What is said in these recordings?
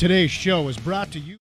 Today's show is brought to you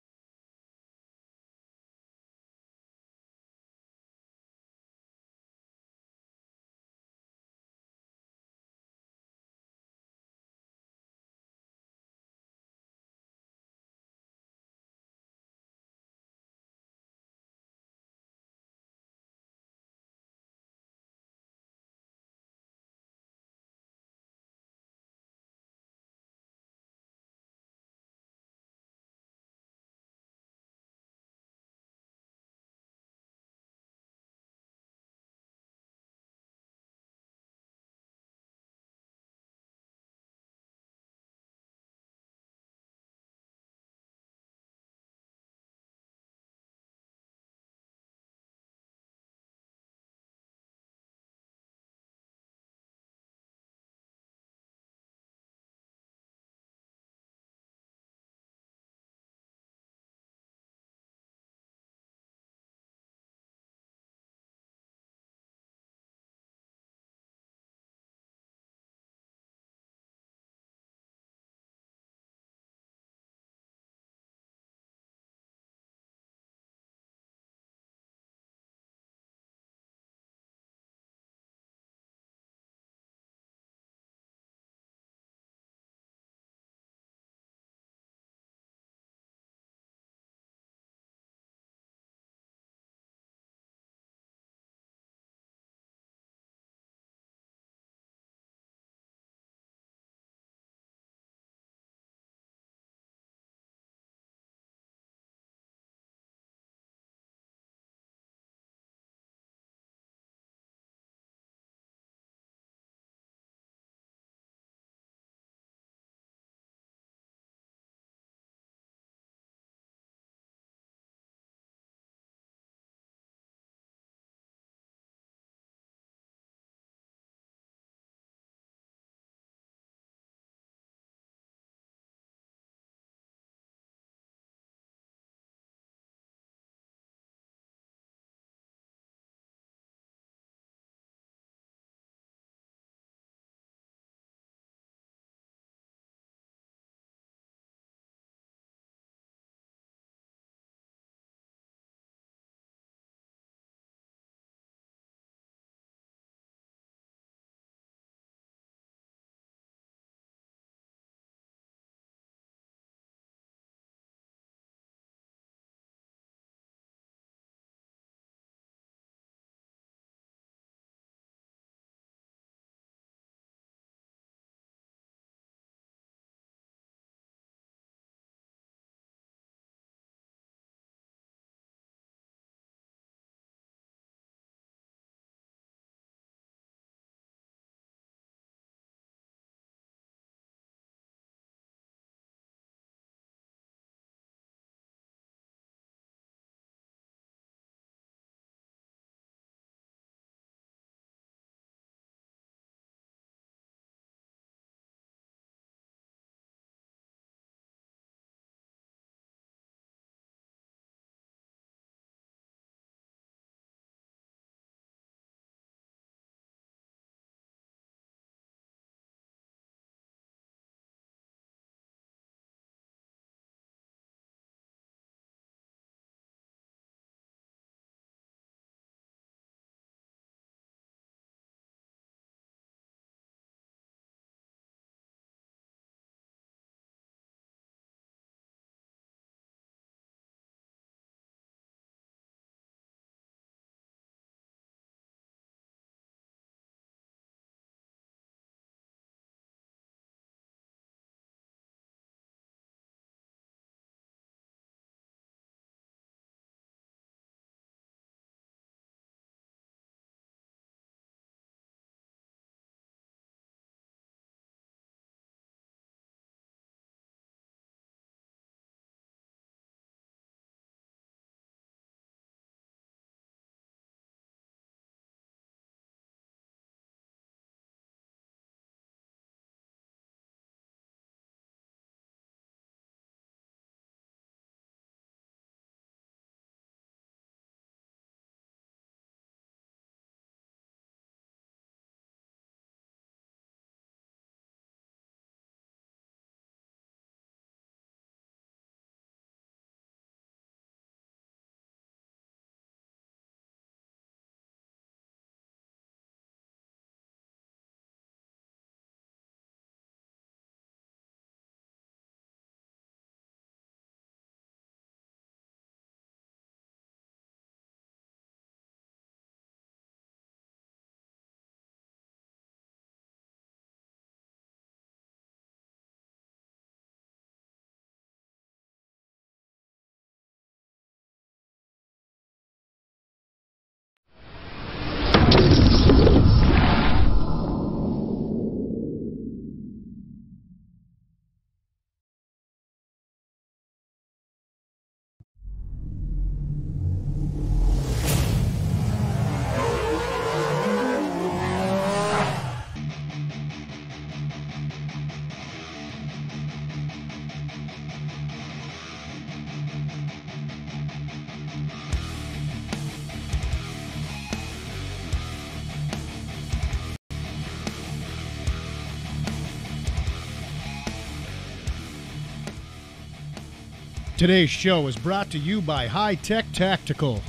Today's show is brought to you by High Tech Tactical,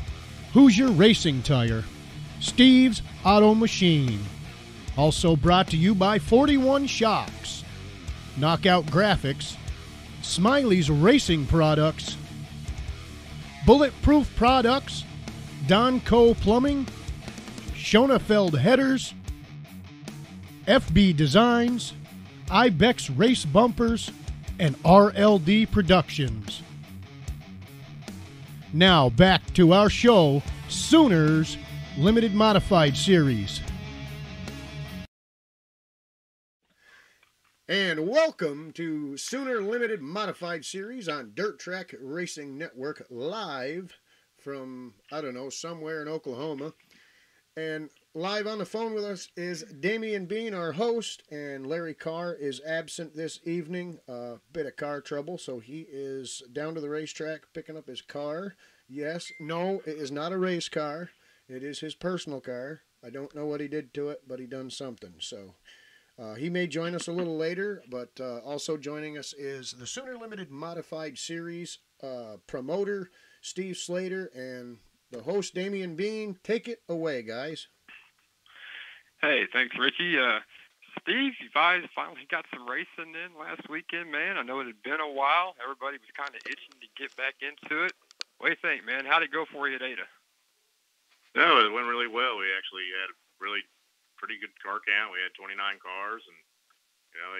Hoosier Racing Tire, Steve's Auto Machine. Also brought to you by 41 Shocks, Knockout Graphics, Smiley's Racing Products, Bulletproof Products, Donco Plumbing, Schonefeld Headers, FB Designs, Ibex Race Bumpers, and RLD Productions. Now back to our show, Sooners Limited Modified Series. And welcome to Sooner Limited Modified Series on Dirt Track Racing Network, live from, somewhere in Oklahoma. And live on the phone with us is Damian Bean, our host, and Larry Carr is absent this evening. A bit of car trouble, so he is down to the racetrack picking up his car. Yes, no, it is not a race car. It is his personal car. I don't know what he did to it, but he done something. So he may join us a little later, but also joining us is the Sooner Limited Modified Series promoter, Steve Slater, and the host, Damian Bean. Take it away, guys. Hey, thanks, Richie. Steve, you guys finally got some racing in last weekend, man. I know it had been a while. Everybody was kind of itching to get back into it. What do you think, man? How'd it go for you at Ada? No, it went really well. We actually had a really pretty good car count. We had 29 cars, and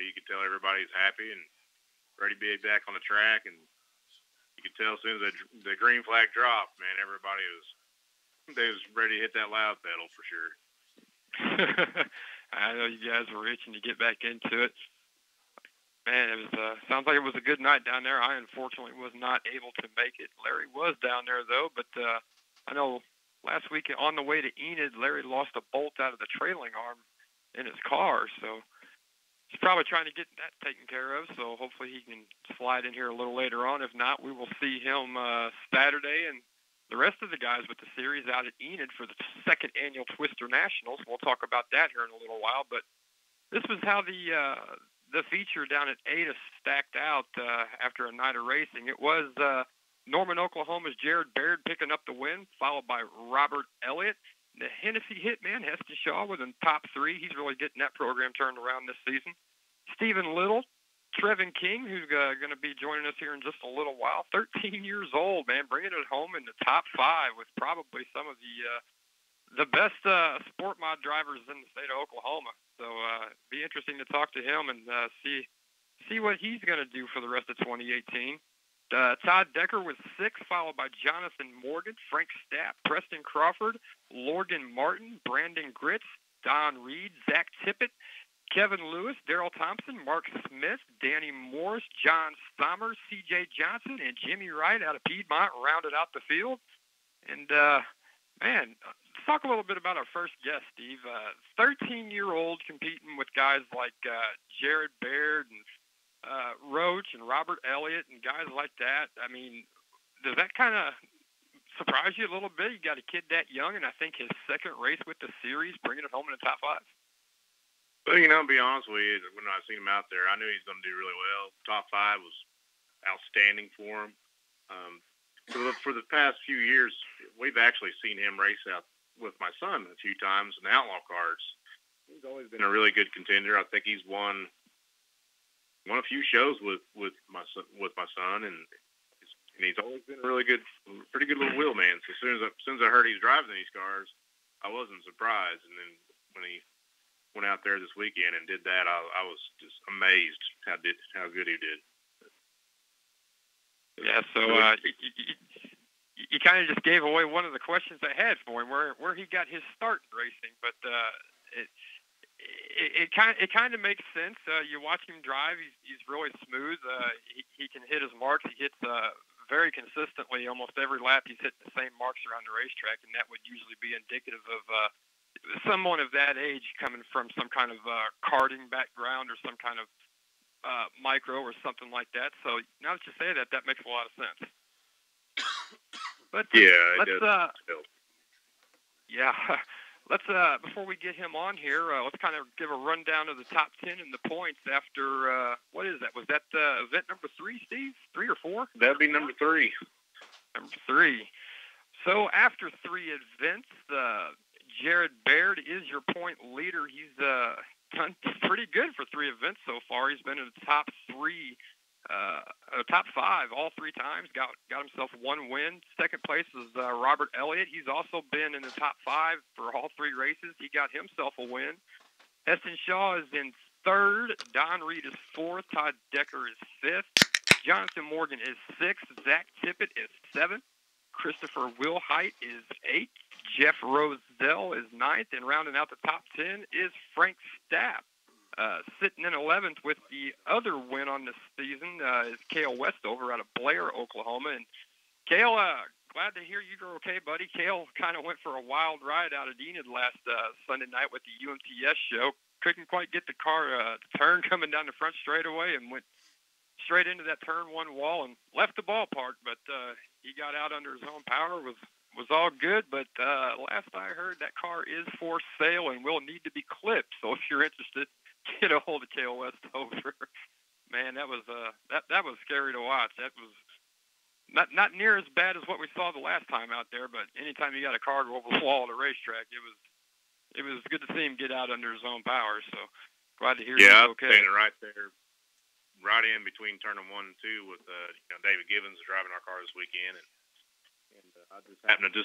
you could tell everybody's happy and ready to be back on the track. And you could tell as soon as the green flag dropped, man, everybody was ready to hit that loud pedal for sure. I know you guys were itching to get back into it. Man, it was sounds like it was a good night down there. I unfortunately was not able to make it. Larry was down there though, but I know last week on the way to Enid, Larry lost a bolt out of the trailing arm in his car, so he's probably trying to get that taken care of. So hopefully he can slide in here a little later on. If not, we will see him Saturday and the rest of the guys with the series out at Enid for the second annual Twister Nationals. We'll talk about that here in a little while. But this was how the feature down at Ada stacked out after a night of racing. It was Norman, Oklahoma's Jared Baird picking up the win, followed by Robert Elliott. The Hennessy Hitman, Heston Shaw, was in top three. He's really getting that program turned around this season. Stephen Little, Trevin King, who's going to be joining us here in just a little while. 13 years old, man, bringing it home in the top five with probably some of the best sport mod drivers in the state of Oklahoma. So be interesting to talk to him and see what he's going to do for the rest of 2018. Todd Decker was sixth, followed by Jonathan Morgan, Frank Stapp, Preston Crawford, Lorgan Martin, Brandon Gritz, Don Reed, Zach Tippett, Kevin Lewis, Darrell Thompson, Mark Smith, Danny Morris, John Somers, C.J. Johnson, and Jimmy Wright out of Piedmont rounded out the field. And, man, let's talk a little bit about our first guest, Steve. 13-year-old competing with guys like Jared Baird and Roach and Robert Elliott and guys like that. I mean, does that kind of surprise you a little bit? You got a kid that young, and I think his second race with the series, bringing it home in the top five. Well, to be honest with you, when I seen him out there, I knew he was going to do really well. Top five was outstanding for him. For the past few years, we've actually seen him race out with my son a few times in the outlaw cards. He's always been a really good contender. I think he's won a few shows with my son, and he's always been a really good, pretty good little wheelman. So as soon as I heard he's driving these cars, I wasn't surprised. And then when he went out there this weekend and did that, I was just amazed how good he did. Yeah, so you kind of just gave away one of the questions I had for him, where he got his start in racing, but it kind of makes sense. You watch him drive; he's really smooth. He can hit his marks. He hits very consistently. Almost every lap, he's hitting the same marks around the racetrack, and that would usually be indicative of someone of that age coming from some kind of karting background or some kind of micro or something like that. So now that you say that, that makes a lot of sense. But yeah, it does. Yeah. let's before we get him on here, let's kind of give a rundown of the top 10 and the points after what is that? Was that event number 3, Steve? 3 or 4? That'd be number 3. Number 3. So after 3 events, Jared Baird is your point leader. He's done pretty good for 3 events so far. He's been in the top 5 all 3 times. Got himself 1 win. Second place is Robert Elliott. He's also been in the top 5 for all 3 races. He got himself a win. Heston Shaw is in 3rd. Don Reed is 4th. Todd Decker is 5th. Jonathan Morgan is 6th. Zach Tippett is 7th. Christopher Wilhite is 8th. Jeff Roselle is 9th. And rounding out the top 10 is Frank Stapp. Sitting in 11th with the other win on this season is Cale Westover out of Blair, Oklahoma. And Cale, glad to hear you're okay, buddy. Cale kind of went for a wild ride out of Enid last Sunday night with the UMTS show. Couldn't quite get the car to turn coming down the front straightaway and went straight into that turn 1 wall and left the ballpark. But he got out under his own power, was all good. But last I heard, that car is for sale and will need to be clipped. So if you're interested, get a hold of Cale Westover. Man, that was scary to watch. That was not near as bad as what we saw the last time out there, but anytime you got a car go over the wall at a racetrack, it was good to see him get out under his own power. So glad to hear he's okay. Yeah, standing right there, right in between turning 1 and 2 with David Gibbons driving our car this weekend, and I just happened to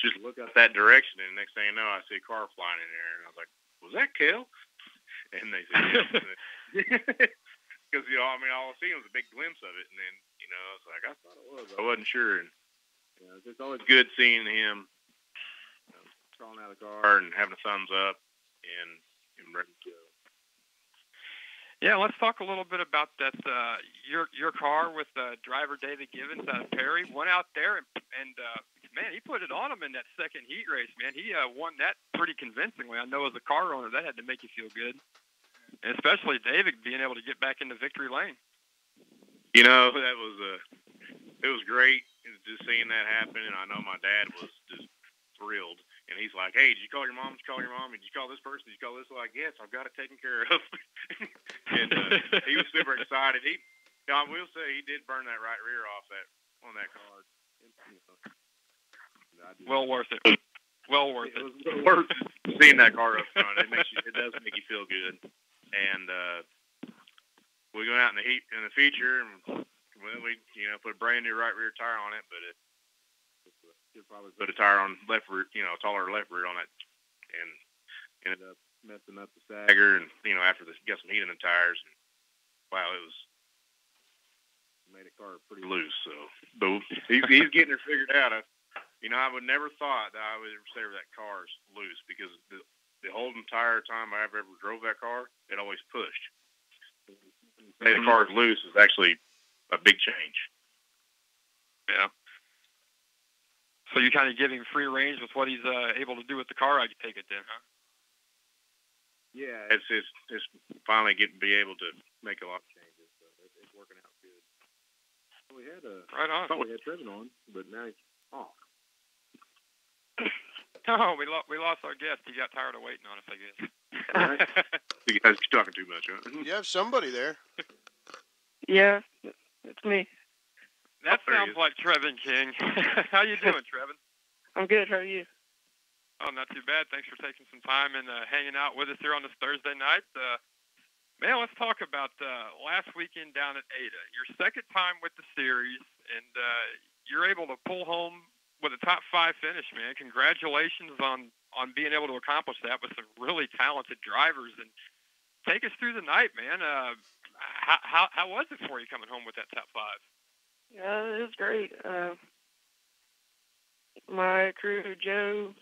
just look up that direction, and next thing you know, I see a car flying in there, and I was like, "Was that Cale?" And they said, "Yeah." Because all I seen was a big glimpse of it, and then it's like I thought it was. I wasn't sure, and it's always good seeing him crawling out of the car and having a thumbs up and ready to go. Yeah, let's talk a little bit about that. Your car with driver David Gibbons out of Perry went out there and man, he put it on him in that second heat race. Man, he won that pretty convincingly. I know as a car owner that had to make you feel good, and especially David being able to get back into victory lane. That was it was great just seeing that happen, and I know my dad was just thrilled. And he's like, "Hey, did you call your mom? Did you call your mom? Did you call this person? Did you call this?" I'm like, "Yes, I've got it taken care of." And he was super excited. I will say he did burn that right rear off on that car. Well worth it. Well worth it. It was worth seeing that car up front. It does make you feel good. And we go out in the feature, and we put a brand new right rear tire on it, but should probably put a tire on left rear, taller left rear on it, and ended up messing up the stagger. And after this, got some heat in the tires, and wow, it made the car pretty loose. So, but he's getting her figured out. I would never thought that I would ever say that car's loose, because the whole entire time I ever drove that car, it always pushed. Say the car's loose is actually a big change. Yeah. So you kind of give him free range with what he's able to do with the car, I take it then, huh? Yeah, it's finally be able to make a lot of changes. So it's working out good. We had right on. I thought we had Trevin on, but now he's off. No, we lost our guest. He got tired of waiting on us, I guess. All right. You guys are talking too much, huh? You have somebody there. Yeah, it's me. That sounds like Trevin King. How you doing, Trevin? I'm good. How are you? Oh, not too bad. Thanks for taking some time and hanging out with us here on this Thursday night. Man, let's talk about last weekend down at Ada. Your second time with the series, and you're able to pull home with a top 5 finish, man. Congratulations on being able to accomplish that with some really talented drivers. And take us through the night, man. How was it for you coming home with that top 5? Yeah, it was great. My crew, Joe,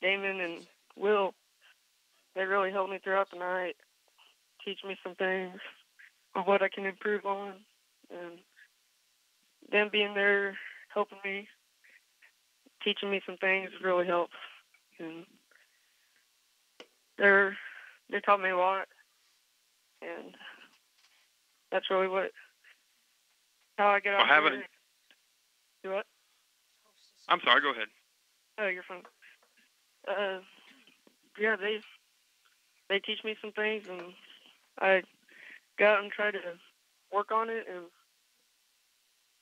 Damon, and Will, they really helped me throughout the night, teach me some things on what I can improve on. And them being there, helping me, teaching me some things really helped. And they taught me a lot. And that's really how I get out there. Do what? I'm sorry, go ahead. Oh, you're fine. yeah, they teach me some things, and I go out and try to work on it, and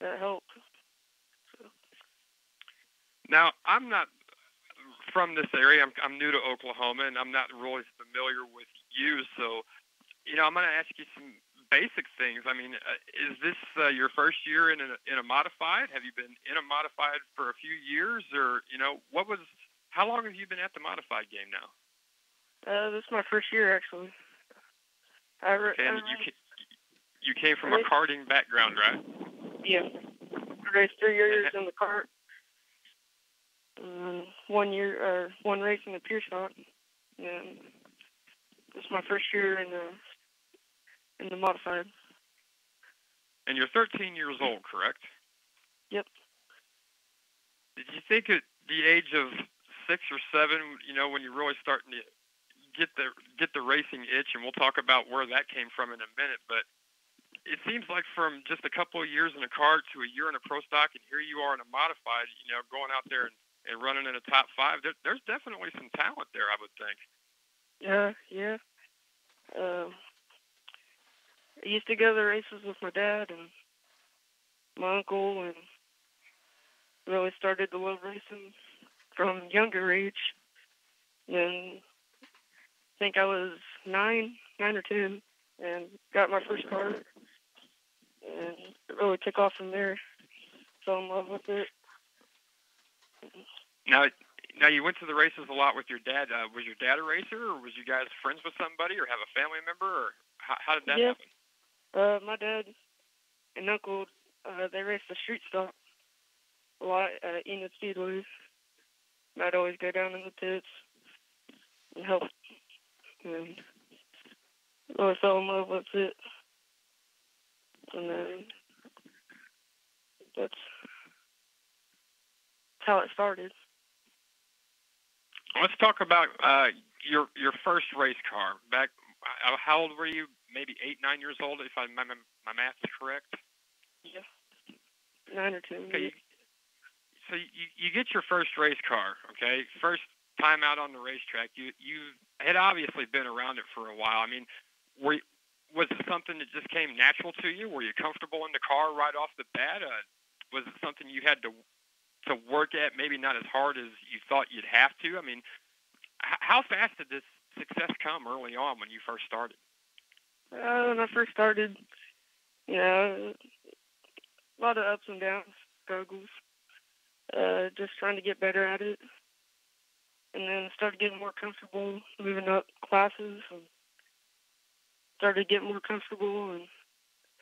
that helped. So, Now, I'm not from this area. I'm new to Oklahoma, and I'm not really familiar with you. So, I'm going to ask you some basic things. I mean, is this your first year in a modified? Have you been in a modified for a few years, or how long have you been at the modified game now? this is my first year, actually. And you came from a karting background, right? Yeah. I raced 3 years in the kart. 1 year, one race in the pure stock. And this is my first year in the modified. And you're 13 years old, correct? Yep. Did you think at the age of 6 or 7, when you're really starting to get the racing itch, and we'll talk about where that came from in a minute, but it seems like from just a couple of years in a kart to a year in a pro stock, and here you are in a modified, going out there and running in a top 5, there's definitely some talent there, I would think. Yeah. I used to go to the races with my dad and my uncle, and really started to love racing from younger age. And I think I was 9 or 10, and got my first car, and it really took off from there. Fell in love with it. Now you went to the races a lot with your dad. Was your dad a racer, or was you guys friends with somebody, or have a family member, or how did that happen? My dad and uncle, they raced the street stock a lot at Enid Speedway. I'd always go down in the pits and help, and really fell in love with it. And then that's how it started. Let's talk about your first race car. Back, how old were you? Maybe 8, 9 years old, if my math is correct. Yeah, 9 or 10. Okay, so you get your first race car. Okay, first time out on the racetrack. You had obviously been around it for a while. I mean, was it something that just came natural to you? Were you comfortable in the car right off the bat? Was it something you had to work at, maybe not as hard as you thought you'd have to? I mean, how fast did this success come early on when you first started? When I first started, a lot of ups and downs, struggles, just trying to get better at it. And then started getting more comfortable, moving up classes, and started getting more comfortable and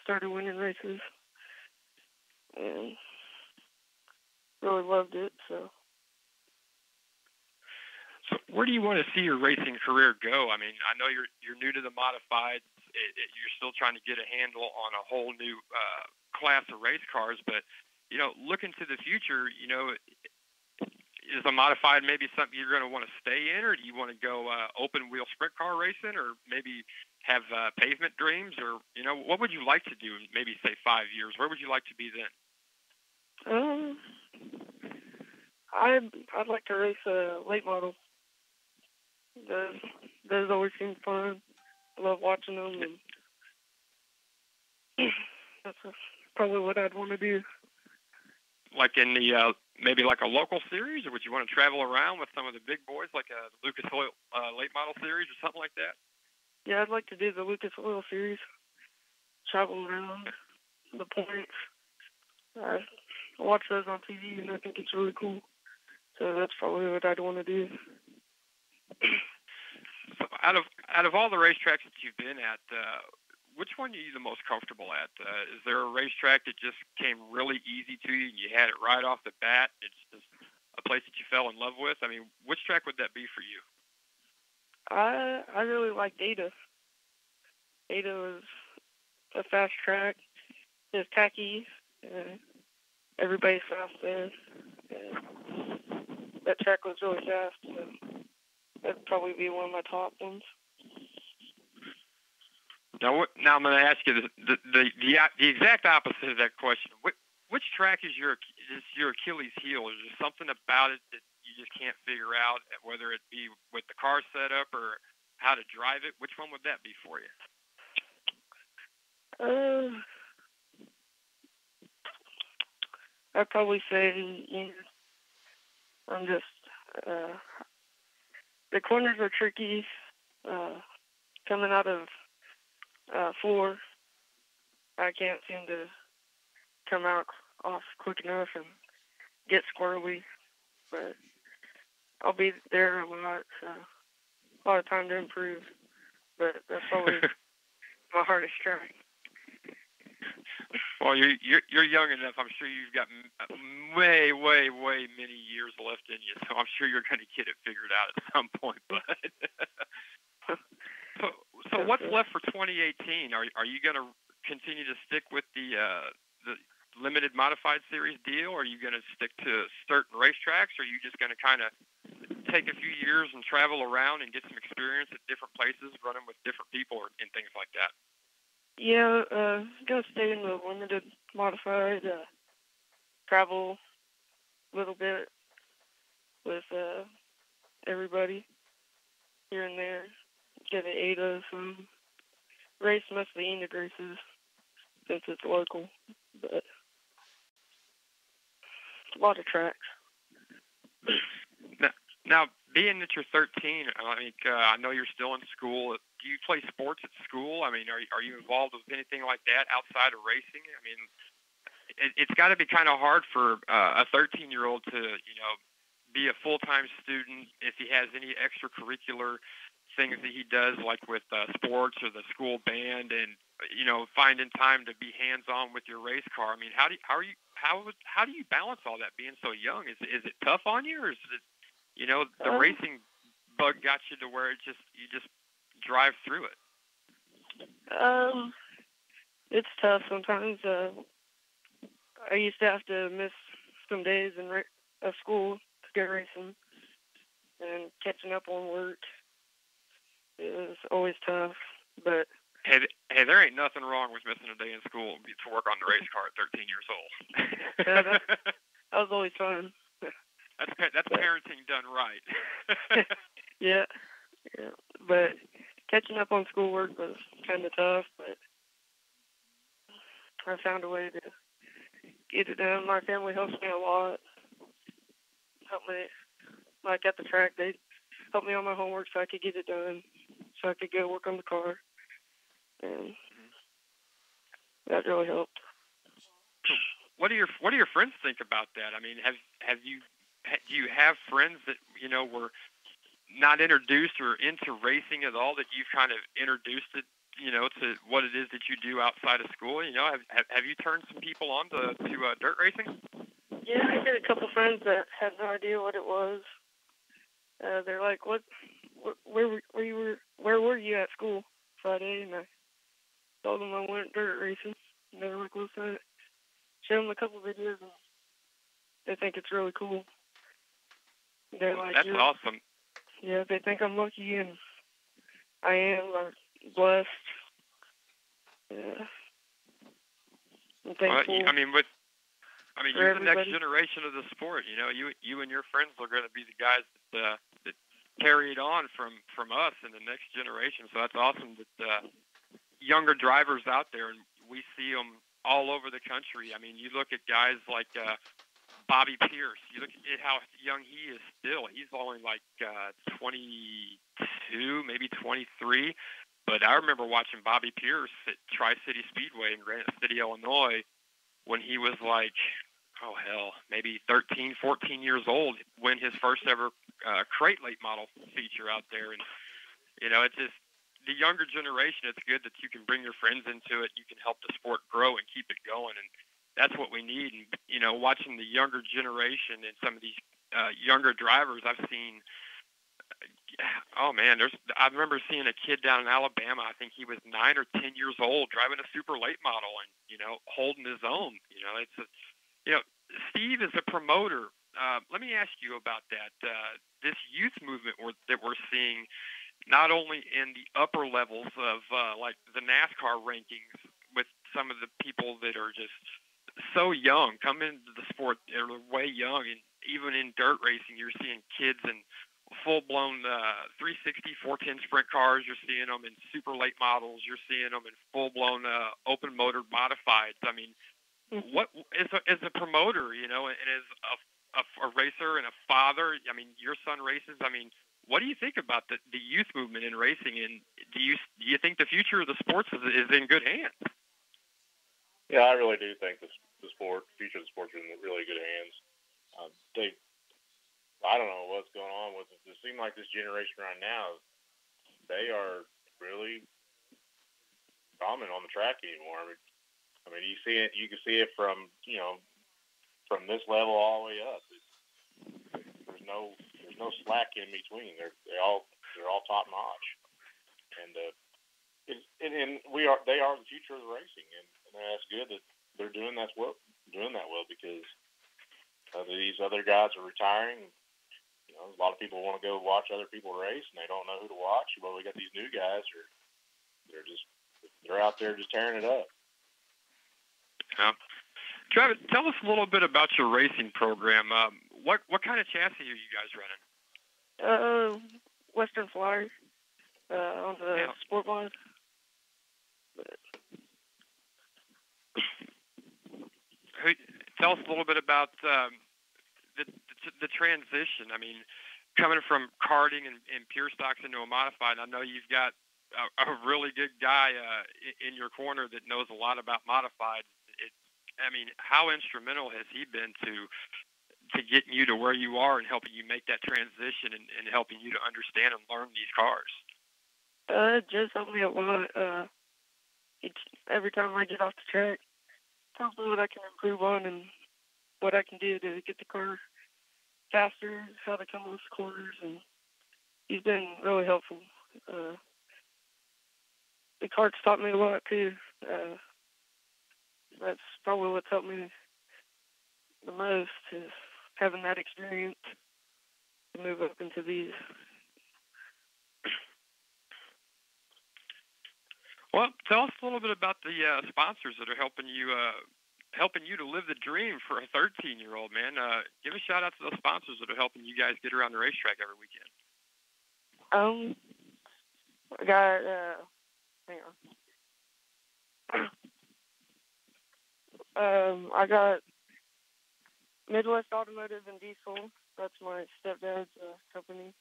started winning races. And really loved it. So where do you want to see your racing career go? I mean, I know you're new to the modifieds. You're still trying to get a handle on a whole new class of race cars. But looking to the future, is a modified maybe something you're going to want to stay in, or do you want to go open wheel sprint car racing, or maybe have pavement dreams, or what would you like to do? Maybe say 5 years. Where would you like to be then? I'd like to race a late model. Those always seem fun. I love watching them, and that's probably what I'd want to do. Like in the maybe like a local series, or would you want to travel around with some of the big boys, like a Lucas Oil late model series or something like that? Yeah, I'd like to do the Lucas Oil series. Travel around the points. I watch those on TV, and I think it's really cool. So that's probably what I'd want to do. So out of all the racetracks that you've been at, which one are you the most comfortable at? Is there a racetrack that just came really easy to you and you had it right off the bat? It's just a place that you fell in love with? I mean, which track would that be for you? I really liked Ada. Ada was a fast track. It was tacky. Everybody's fast there. That track was really fast. So that'd probably be one of my top ones. Now I'm going to ask you the exact opposite of that question. Which track is your Achilles heel? Is there something about it that you just can't figure out, whether it be with the car setup or how to drive it? Which one would that be for you? I'd probably say I'm just the corners are tricky. Coming out of 4, I can't seem to come out off quick enough and get squirrely, but I'll be there a lot, so a lot of time to improve, but that's always my hardest track. Well, you're young enough. I'm sure you've got way many years left in you, so I'm sure you're going to get it figured out at some point. But so what's left for 2018? Are you going to continue to stick with the limited modified series deal? Or are you going to stick to certain racetracks? Or are you just going to kind of take a few years and travel around and get some experience at different places, running with different people and things like that? Yeah, gonna stay in the limited modified, travel a little bit with everybody here and there. Get an ADA, some race mostly Enid races since it's local, but a lot of tracks. Now, being that you're 13, I know you're still in school. Do you play sports at school? I mean, are you involved with anything like that outside of racing? I mean, it's got to be kind of hard for a 13-year-old to, be a full-time student if he has any extracurricular things that he does, like with sports or the school band, and finding time to be hands-on with your race car. I mean, how do you balance all that being so young? Is it tough on you, or is it the racing bug got you to where you just drive through it? It's tough sometimes. I used to have to miss some days of school to go racing, and catching up on work is always tough. But hey, there ain't nothing wrong with missing a day in school to work on the race car at 13 years old. Yeah, that was always fun. That's parenting done right. Yeah, but catching up on schoolwork was kind of tough, but I found a way to get it done. My family helps me a lot. Help me, like at the track, they helped me on my homework so I could get it done, so I could go work on the car, and that really helped. What do your friends think about that? I mean, do you have friends that were not introduced or into racing at all that you've kind of introduced it to what it is that you do outside of school? Have you turned some people on to dirt racing? Yeah, I had a couple friends that had no idea what it was. They're like, "What? Where were you at school Friday?" And I told them I went dirt racing. And they were like, "What's that?" Showed them a couple videos, and they think it's really cool. They're like, "That's awesome." Yeah, they think I'm lucky, and I am. I'm blessed. Yeah. I'm thankful. Well, you're the next generation of the sport. You and your friends are going to be the guys that carry it on from us in the next generation. So that's awesome that younger drivers out there, and we see them all over the country. I mean, you look at guys like Bobby Pierce. You look at how young he is still. He's only like 22, maybe 23. But I remember watching Bobby Pierce at Tri-City Speedway in Granite City, Illinois, when he was like, maybe 13, 14 years old, win his first ever crate late model feature out there. And, it's just the younger generation. It's good that you can bring your friends into it. You can help the sport grow and keep it going. And that's what we need. And, watching the younger generation and some of these younger drivers I've seen, I remember seeing a kid down in Alabama. I think he was 9 or 10 years old driving a super late model and, holding his own. Steve is a promoter. Let me ask you about that. This youth movement that we're seeing, not only in the upper levels of like the NASCAR rankings with some of the people that are just so young, come into the sport, they're way young, and even in dirt racing, you're seeing kids in full-blown 360, 410 sprint cars. You're seeing them in super late models. You're seeing them in full-blown open motor modifieds. I mean, what as a promoter, you know, and as a racer and a father, I mean, your son races. I mean, what do you think about the youth movement in racing, and do you think the future of the sports is in good hands? Yeah, I really do think the future of the sports are in really good hands. I don't know what's going on with it. It seems like this generation right now, they are really dominant on the track anymore. I mean, you can see it from from this level all the way up. There's no slack in between. They're all top notch, and they are the future of the racing, and that's good that they're doing that well because these other guys are retiring. You know, a lot of people want to go watch other people race, and they don't know who to watch. Well, we got these new guys, they're out there just tearing it up. Yeah. Travis, tell us a little bit about your racing program. What kind of chassis are you guys running? Western Flyer on the sport line. Tell us a little bit about the transition. I mean, coming from karting and pure stocks into a modified. I know you've got a really good guy in your corner that knows a lot about modified. I mean, how instrumental has he been to getting you to where you are and helping you make that transition and helping you to understand and learn these cars? It just helped me a lot. Every time I get off the track, tells me what I can improve on and what I can do to get the car faster, how to come off the corners, and he's been really helpful. The kart's taught me a lot too. That's probably what's helped me the most is having that experience to move up into these. Well, tell us a little bit about the sponsors that are helping you to live the dream for a 13-year-old, man. Give a shout out to those sponsors that are helping you guys get around the racetrack every weekend. I got hang on. I got Midwest Automotive and Diesel. That's my stepdad's company.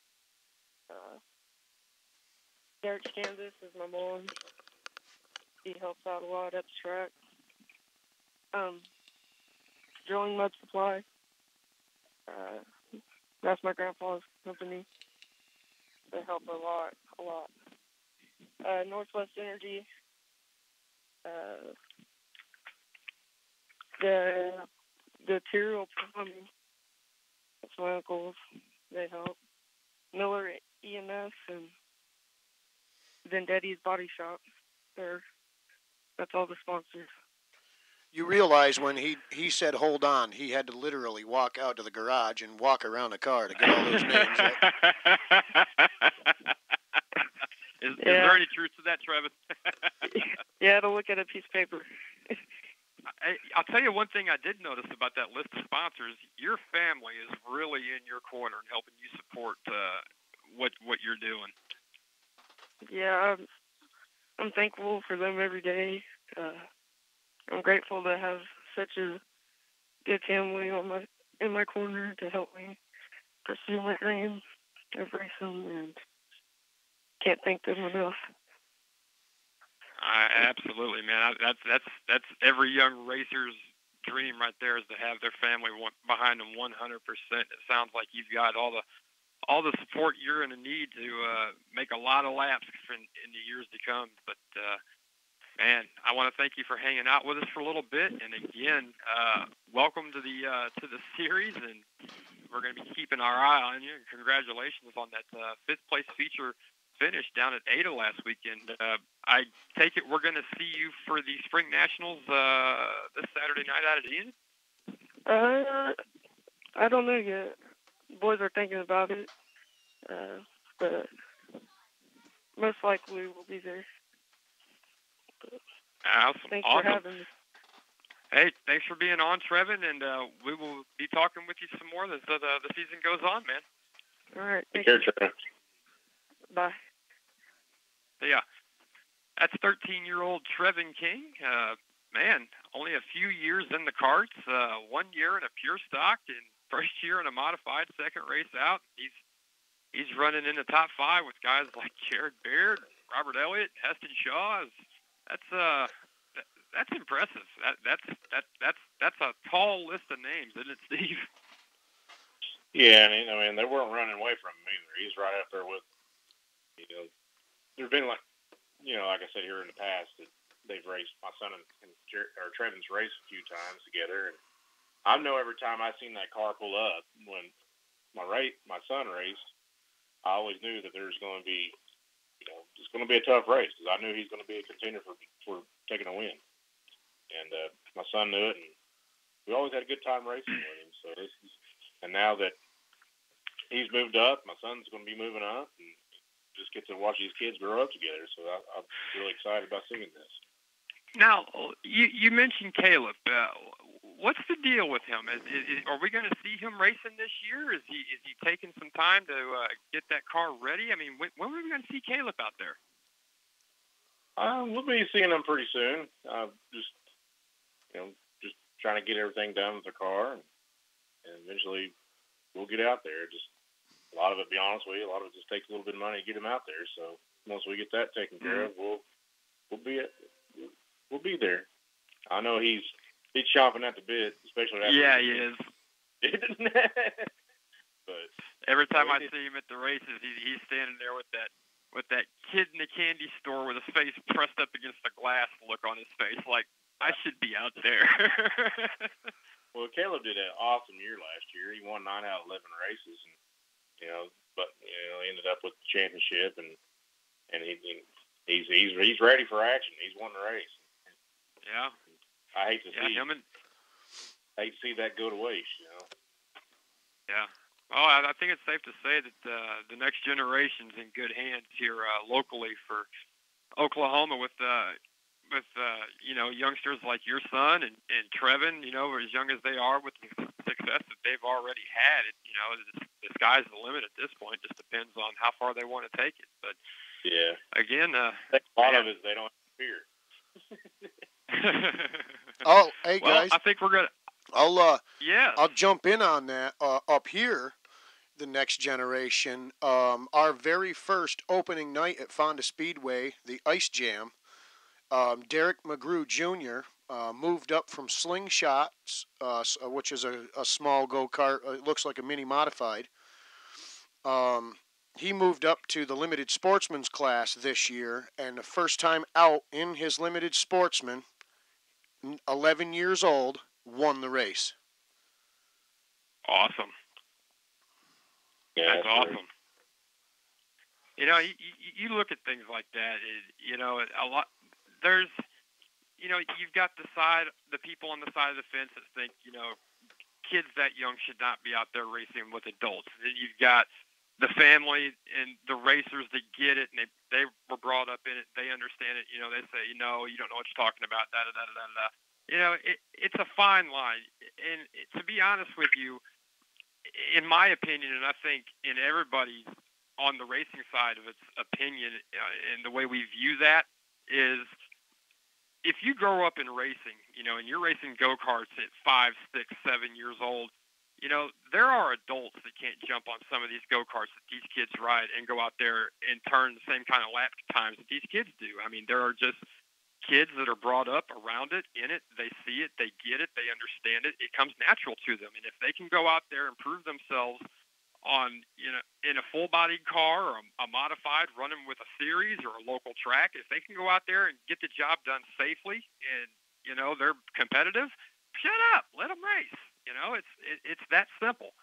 Derek Canvas is my mom. He helps out a lot at the track. Drilling Mud Supply. That's my grandpa's company. They help a lot. Northwest Energy. The Tyrrell Plumbing. That's my uncles. They help. Miller EMS and Vendetti's Body Shop. That's all the sponsors. You realize when he said hold on, he had to literally walk out to the garage and walk around the car to get all those names. Is there any truth to that, Travis? Yeah, to look at a piece of paper. I'll tell you one thing I did notice about that list of sponsors. Your family is really in your corner and helping you support what you're doing. Yeah, I'm thankful for them every day. I'm grateful to have such a good family in my corner to help me pursue my dream of racing, and can't thank them enough. Absolutely, man. That's every young racer's dream right there, is to have their family behind them 100%. It sounds like you've got all the support you're going to need to make a lot of laps in the years to come. But man, I want to thank you for hanging out with us for a little bit, and again, welcome to the series, and we're going to be keeping our eye on you. And congratulations on that 5th place feature finish down at Ada last weekend. I take it we're going to see you for the Spring Nationals this Saturday night out at Enid? I don't know yet. The boys are thinking about it, but most likely we'll be there. Awesome. Thanks for having me. Hey, thanks for being on, Trevin, and we will be talking with you some more as the season goes on, man. All right. Take care, Trevin. Bye. Yeah, that's 13-year-old Trevin King. Man, only a few years in the carts, 1 year in a pure stock, and first year in a modified, second race out. He's running in the top 5 with guys like Jared Baird, Robert Elliott, Heston Shaw. That's impressive. That's a tall list of names, isn't it, Steve? Yeah, and I mean they weren't running away from him either. He's right up there with, there's been like I said here in the past that they've raced my son and Trevin's raced a few times together, and I know every time I seen that car pull up when my son raced, I always knew that there's going to be, it's going to be a tough race because I knew he's going to be a contender for taking a win. And my son knew it, and we always had a good time racing with him. So and now that he's moved up, my son's going to be moving up, and just get to watch these kids grow up together. So I'm really excited about seeing this. Now, you mentioned Caleb. What's the deal with him? Are we going to see him racing this year? Is he taking some time to get that car ready? I mean, when are we going to see Caleb out there? We'll be seeing him pretty soon. Just trying to get everything done with the car, and eventually we'll get out there. Just a lot of it, be honest with you, a lot of it just takes a little bit of money to get him out there. So once we get that taken care of, we'll be there. I know he's chomping at the bit, especially after. Yeah, he is. But every time I see him at the races, he's standing there with that kid in the candy store with his face pressed up against the glass look on his face, like, I should be out there. Well, Caleb did an awesome year last year. He won 9 out of 11 races, and he ended up with the championship, and he's ready for action. He's won the race. Yeah. I hate to see that go to waste. Yeah. Well, I think it's safe to say that the next generation's in good hands here locally for Oklahoma with youngsters like your son and Trevin, as young as they are with the success that they've already had. The sky's the limit at this point. Just depends on how far they want to take it. But yeah, again, a lot of it is they don't have fear. Oh, hey guys! Well, I think we're gonna. I'll jump in on that. Up here, the next generation. Our very first opening night at Fonda Speedway, the Ice Jam. Derek McGrew Jr. Moved up from Slingshots, which is a small go-kart. It looks like a mini modified. He moved up to the limited sportsman's class this year, and the first time out in his limited sportsman, 11 years old, won the race. Awesome. Yeah, that's awesome. You look at things like that. A lot. There's, you've got the people on the side of the fence that think, kids that young should not be out there racing with adults. And then you've got the family and the racers that get it, and they were brought up in it. They understand it. They say, you don't know what you're talking about. It's a fine line. And to be honest with you, in my opinion, and I think in everybody's on the racing side of its opinion, and the way we view that is, if you grow up in racing, and you're racing go-karts at 5, 6, 7 years old, there are adults that can't jump on some of these go-karts that these kids ride and go out there and turn the same kind of lap times that these kids do. I mean, there are just kids that are brought up around it, in it, they see it, they get it, they understand it, it comes natural to them. And if they can go out there and prove themselves on, in a full-bodied car or a modified, running with a series or a local track, if they can go out there and get the job done safely and, they're competitive, shut up, let them race. It's that simple.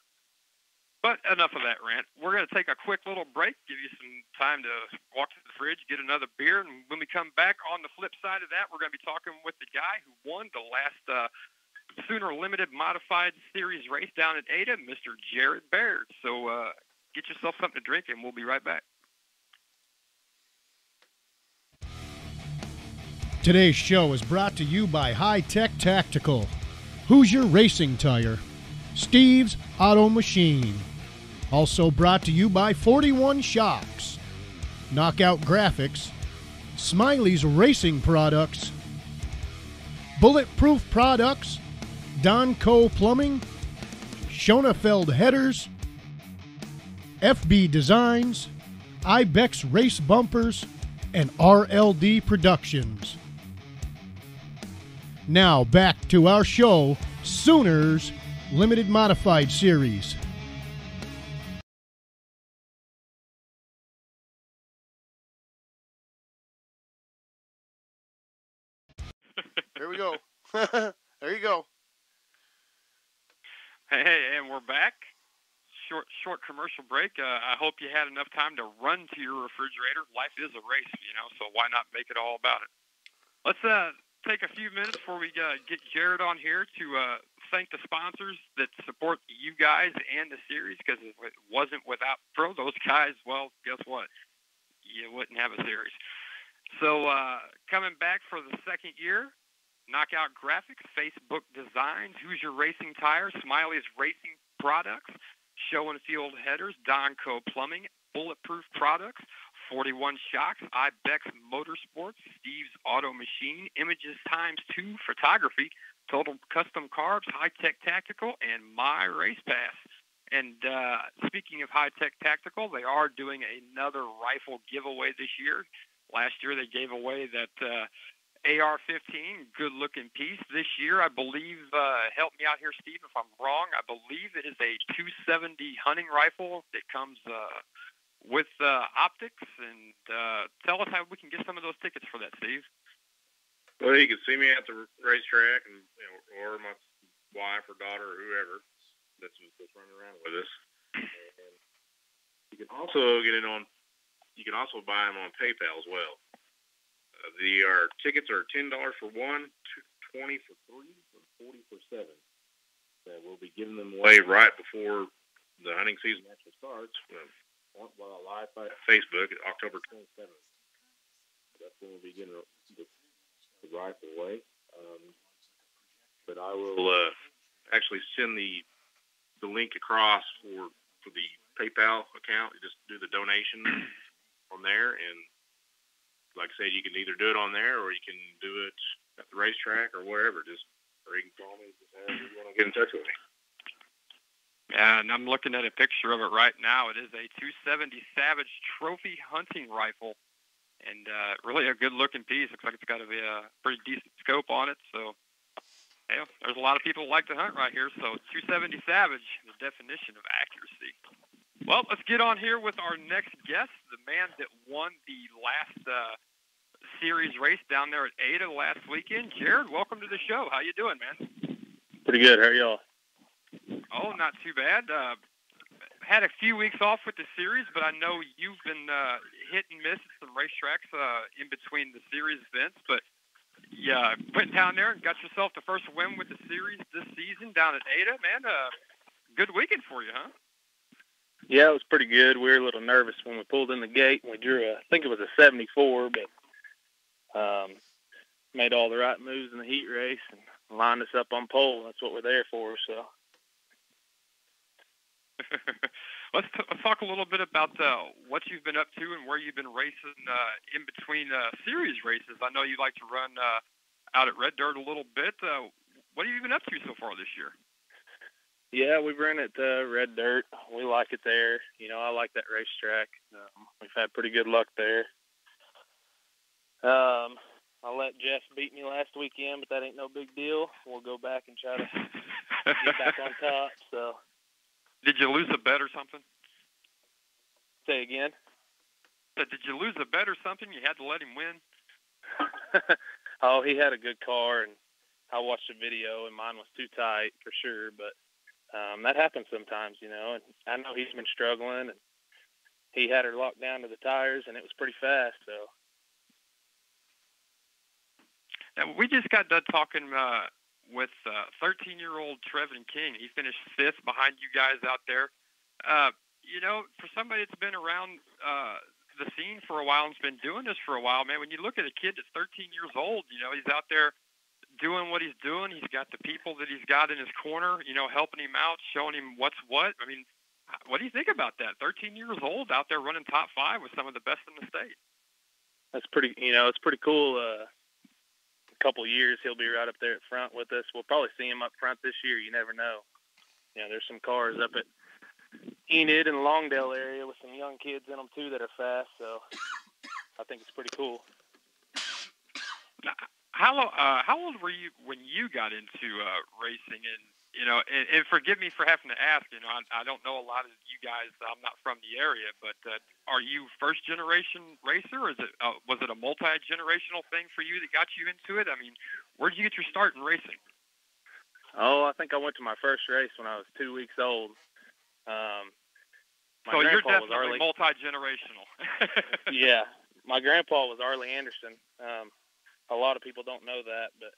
But enough of that rant. We're going to take a quick little break, give you some time to walk to the fridge, get another beer, and when we come back on the flip side of that, we're going to be talking with the guy who won the last Sooner Limited Modified Series race down at Ada, Mr. Jared Baird. So get yourself something to drink, and we'll be right back. Today's show is brought to you by High Tech Tactical, Hoosier Racing Tire, Steve's Auto Machine. Also brought to you by 41 Shocks, Knockout Graphics, Smiley's Racing Products, Bulletproof Products, Donco Plumbing, Schonefeld Headers, FB Designs, Ibex Race Bumpers, and RLD Productions. Now back to our show, Sooners Limited Modified Series. Here we go. There you go. Hey, and we're back. Short commercial break. I hope you had enough time to run to your refrigerator. Life is a race, so why not make it all about it? Let's take a few minutes before we get Jared on here to thank the sponsors that support you guys and the series, because if it wasn't for those guys, well, guess what? You wouldn't have a series. So coming back for the second year, Knockout Graphics, Facebook Designs, Hoosier Racing Tires, Smiley's Racing Products, Show and Field Headers, Donco Plumbing, Bulletproof Products, 41 Shocks, Ibex Motorsports, Steve's Auto Machine, Images X2 Photography, Total Custom Carbs, High Tech Tactical, and My Race Pass. And speaking of High Tech Tactical, they are doing another rifle giveaway this year. Last year they gave away that AR-15, good-looking piece. This year, I believe, help me out here, Steve, if I'm wrong, I believe it is a 270 hunting rifle that comes with optics. And tell us how we can get some of those tickets for that, Steve. Well, you can see me at the racetrack, and or my wife or daughter or whoever that's running around with us. And you can also get it on. You can also buy them on PayPal as well. Our tickets are $10 for one, $20 for three, or $40 for seven. We'll be giving them away right before the hunting season actually starts. While live by Facebook, October 27th. That's when we'll be giving the rifle away. But I will actually send the link across for the PayPal account. You just do the donation on there, and like I said, you can either do it on there or you can do it at the racetrack or wherever. Or you can call me if you want to get in touch with me. Yeah, and I'm looking at a picture of it right now. It is a 270 Savage trophy hunting rifle, and really a good-looking piece. Looks like it's got to be a pretty decent scope on it. So, yeah, there's a lot of people who like to hunt right here. So 270 Savage, the definition of accuracy. Well, let's get on here with our next guest, the man that won the last series race down there at Ada last weekend. Jared, welcome to the show. How you doing, man? Pretty good. How are y'all? Oh, not too bad. Had a few weeks off with the series, but I know you've been hit and miss at some racetracks in between the series events. But yeah, went down there and got yourself the first win with the series this season down at Ada, man. Good weekend for you, huh? Yeah, it was pretty good. We were a little nervous when we pulled in the gate and we drew I think it was a 74, but made all the right moves in the heat race and lined us up on pole. That's what we're there for, so. Let's talk a little bit about what you've been up to and where you've been racing in between series races. I know you like to run out at Red Dirt a little bit. What have you been up to so far this year? Yeah, we've run at Red Dirt. We like it there. I like that racetrack. We've had pretty good luck there. I let Jeff beat me last weekend, but that ain't no big deal. We'll go back and try to get back on top. So, did you lose a bet or something? Say again? Did you lose a bet or something? You had to let him win? Oh, he had a good car, and I watched the video, and mine was too tight for sure. But that happens sometimes, and I know he's been struggling, and he had her locked down to the tires, and it was pretty fast. So. Now, we just got done talking with 13-year-old Trevin King. He finished 5th behind you guys out there. For somebody that's been around the scene for a while and's been doing this for a while, man, when you look at a kid that's 13 years old, you know, he's out there doing what he's doing. He's got the people that he's got in his corner, you know, helping him out, showing him what's what. I mean, what do you think about that? 13 years old out there running top 5 with some of the best in the state. That's pretty, you know, it's pretty cool. A couple years he'll be right up there at front with us. We'll probably see him up front this year. You never know. You know, there's some cars up at Enid and Longdale area with some young kids in them too that are fast. So I think it's pretty cool. Now, how old were you when you got into racing? And you know, and forgive me for having to ask. You know, I don't know a lot of you guys. I'm not from the area, but are you first generation racer, or is it was it a multi-generational thing for you that got you into it? I mean, where did you get your start in racing? Oh, I think I went to my first race when I was 2 weeks old. So you're definitely multi-generational. Yeah, my grandpa was Arlie Anderson. A lot of people don't know that, but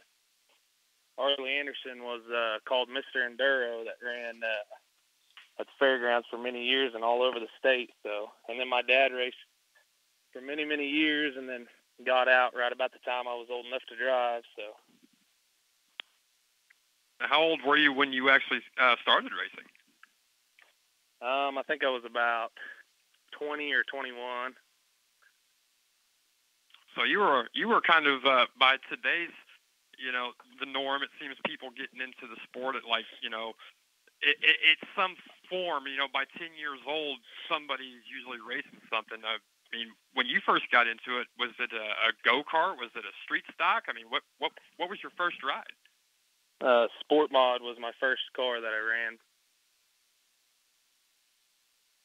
Arlie Anderson was called Mr. Enduro that ran at the fairgrounds for many years and all over the state. So, and then my dad raced for many, many years and then got out right about the time I was old enough to drive. So, how old were you when you actually started racing? I think I was about 20 or 21. So you were kind of by today's, you know, the norm. It seems people getting into the sport at like, you know, it's some form. You know, by 10 years old, somebody's usually racing something. I mean, when you first got into it, was it a go-kart? Was it a street stock? I mean, what was your first ride? Sport Mod was my first car that I ran.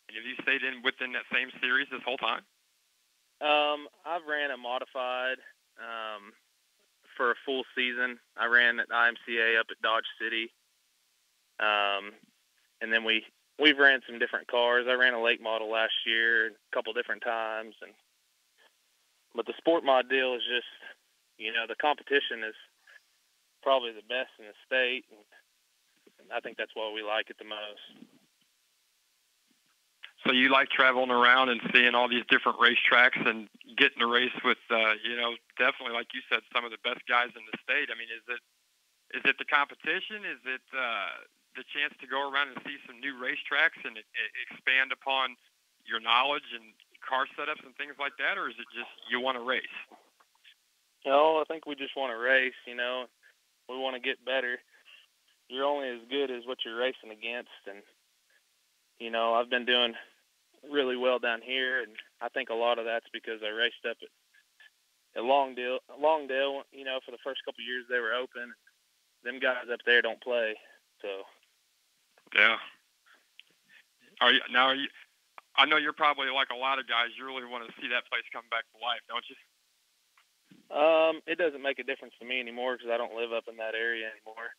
And have you stayed within that same series this whole time? I've ran a modified for a full season. I ran at IMCA up at Dodge City. And then we've ran some different cars. I ran a late model last year a couple different times. But the Sport Mod deal is just, you know, the competition is probably the best in the state. And I think that's why we like it the most. So you like traveling around and seeing all these different racetracks and getting to race with, you know, definitely, like you said, some of the best guys in the state. I mean, is it the competition? Is it the chance to go around and see some new racetracks and expand upon your knowledge and car setups and things like that? Or is it just you want to race? No, I think we just want to race, you know. We want to get better. You're only as good as what you're racing against. And, you know, I've been doing really well down here, and I think a lot of that's because I raced up at Longdale, you know, for the first couple of years they were open. Them guys up there don't play, so. Yeah. Are you? I know you're probably like a lot of guys. You really want to see that place come back to life, don't you? It doesn't make a difference to me anymore because I don't live up in that area anymore.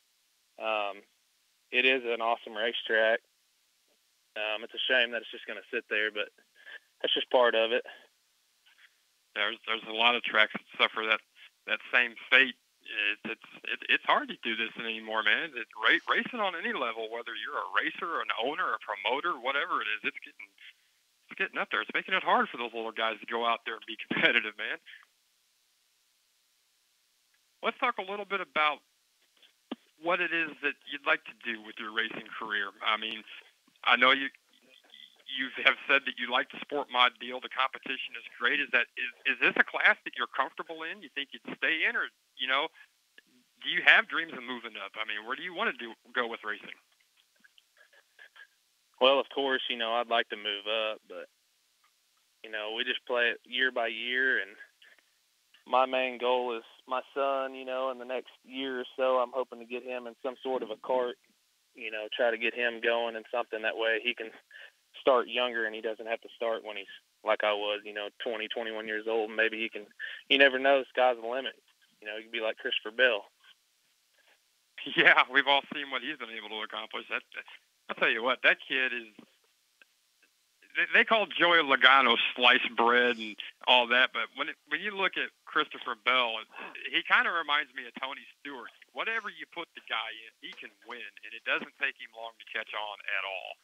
It is an awesome racetrack. It's a shame that it's just going to sit there, but that's just part of it. There's a lot of tracks that suffer that same fate. It's hard to do this anymore, man. Racing on any level, whether you're a racer, an owner, a promoter, whatever it is, it's getting up there. It's making it hard for those little guys to go out there and be competitive, man. Let's talk a little bit about what it is that you'd like to do with your racing career. I mean, I know you have said that you like the Sport Mod deal. The competition is great. Is this a class that you're comfortable in? You think you'd stay in, or, you know, do you have dreams of moving up? I mean, where do you want to go with racing? Well, of course, you know, I'd like to move up, but, you know, we just play it year by year, and my main goal is my son, you know, in the next year or so, I'm hoping to get him in some sort of a kart, you know, try to get him going in something. That way he can start younger and he doesn't have to start when he's like I was, you know, 20, 21 years old. Maybe he can, you never know, the sky's the limit. You know, he could be like Christopher Bell. Yeah, we've all seen what he's been able to accomplish. I'll tell you what, that kid is, they call Joey Logano sliced bread and all that, but when you look at Christopher Bell, he kind of reminds me of Tony Stewart. Whatever you put the guy in, he can win, and it doesn't take him long to catch on at all.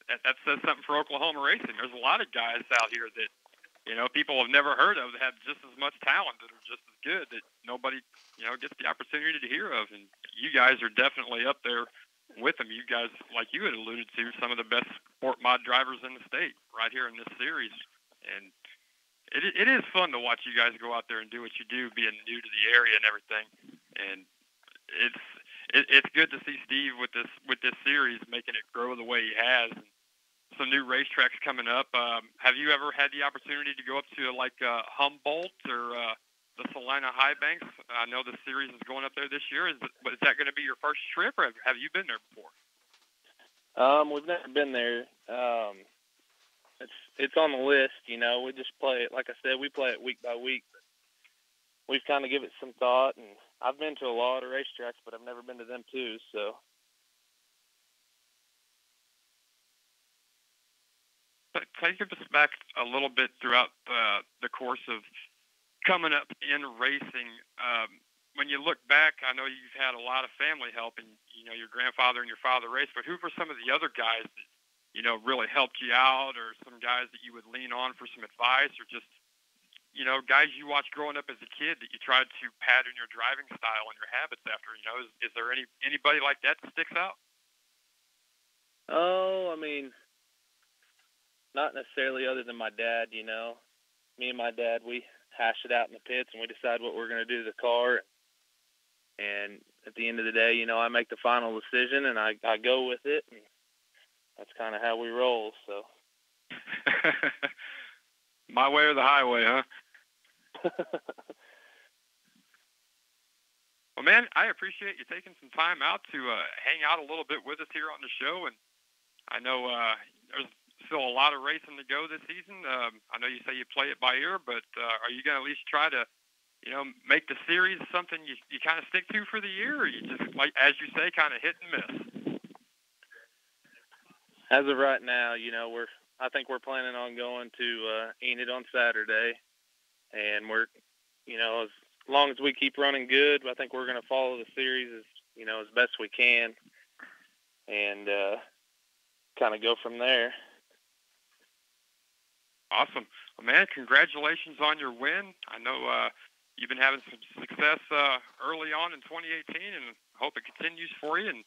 that says something for Oklahoma racing. There's a lot of guys out here that, people have never heard of that have just as much talent, that are just as good, that nobody, gets the opportunity to hear of. And you guys are definitely up there with them. You guys, like you had alluded to, some of the best sport mod drivers in the state right here in this series. And it is fun to watch you guys go out there and do what you do, being new to the area and everything. And it's good to see Steve with this series, making it grow the way he has. And some new racetracks coming up. Have you ever had the opportunity to go up to Humboldt or the Salina High Banks? I know the series is going up there this year. Is that going to be your first trip, or have you been there before? We've never been there. It's on the list. We just play it. Like I said, we play it week by week. But we've kind of given it some thought, and I've been to a lot of racetracks, but I've never been to them too. So. Take us back a little bit throughout the course of coming up in racing. When you look back, I know you've had a lot of family help, and your grandfather and your father raced. But who were some of the other guys that really helped you out, or some guys that you would lean on for some advice, or just guys you watched growing up as a kid that you tried to pattern your driving style and your habits after? Is there anybody like that sticks out? Oh, I mean, not necessarily, other than my dad. Me and my dad, we hash it out in the pits, and we decide what we're going to do to the car. And at the end of the day, I make the final decision, and I go with it. And that's kind of how we roll. So, my way or the highway, huh? Well, man, I appreciate you taking some time out to hang out a little bit with us here on the show. And I know there's still a lot of racing to go this season. I know you say you play it by ear, but are you going to at least try to, make the series something you kind of stick to for the year, or you just, like, as you say, kind of hit and miss? As of right now, I think we're planning on going to Enid on Saturday, and we're, as long as we keep running good, I think we're going to follow the series as best we can, and kind of go from there. Awesome. Well, man, congratulations on your win. I know you've been having some success early on in 2018, and hope it continues for you. And,